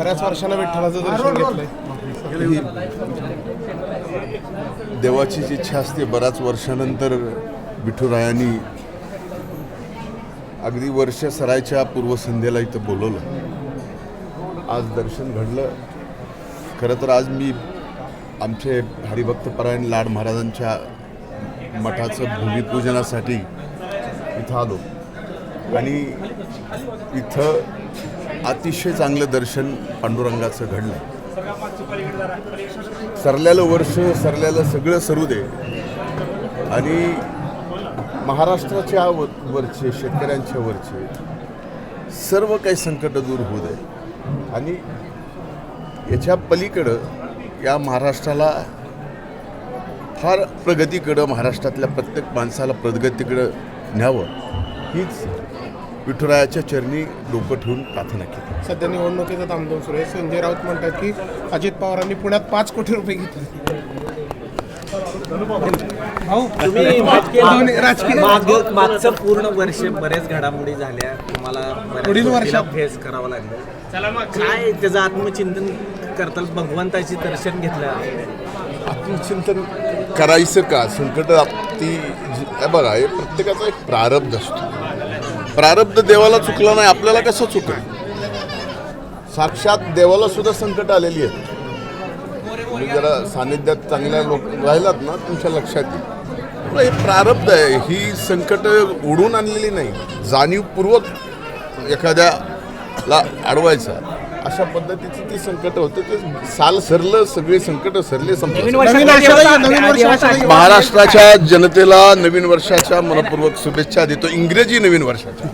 बऱ्याच वर्षांना विठ्ठलाचं दर्शन घेतलंय. देवाचीच इच्छा असते. बऱ्याच वर्षानंतर विठुरायांनी अगदी वर्ष सरायच्या पूर्वसंध्येला इथं बोलवलं. आज दर्शन घडलं. खरं तर आज मी आमचे हरिभक्तपरायण लाड महाराजांच्या मठाचं भूमिपूजनासाठी इथं आलो आणि इथं अतिशय चांगलं दर्शन पांडुरंगाचं घडलं. सरल्यालं वर्ष सरल्यालं सगळं सरू दे आणि महाराष्ट्राच्या वरचे शेतकऱ्यांच्या वरचे सर्व काही संकट दूर होऊ दे आणि याच्या पलीकडं या महाराष्ट्राला फार प्रगतीकडं, महाराष्ट्रातल्या प्रत्येक माणसाला प्रगतीकडं न्यावं हीच विठुरायाच्या चरणी डोकं ठेवून प्रार्थना केली. सध्या निवडणुकीचा धामधूम सुरू आहे. संजय राऊत म्हणतात की अजित पवारांनी पुण्यात 5 कोटी रुपये घेतले. मागचं पूर्ण वर्ष बरेच घडामोडी झाल्या, तुम्हाला पुढील वर्षात फेस करावं लागलं. काय त्याचं आत्मचिंतन करताल? भगवंताची दर्शन घेतलं, आत्मचिंतन करायचं का? संकट ती बघा, हे प्रत्येकाचा एक प्रारब्ध असतो. प्रारब्ध देवाला चुकला नाही, आपल्याला कसं चुकलं? साक्षात देवाला सुद्धा संकट आलेली आहेत. तुम्ही जरा सानिध्यात चांगल्या लोक राहिलात ना, तुमच्या लक्षात येईल. हे प्रारब्ध आहे. ही संकट ओढून आणलेली नाही. जाणीवपूर्वक एखाद्याला अडवायचा अशा पद्धतीची ती संकट होते. ते साल सरलं, सगळे संकट सरले. महाराष्ट्राच्या जनतेला नवीन वर्षाच्या मनपूर्वक शुभेच्छा देतो. इंग्रजी नवीन वर्षाच्या.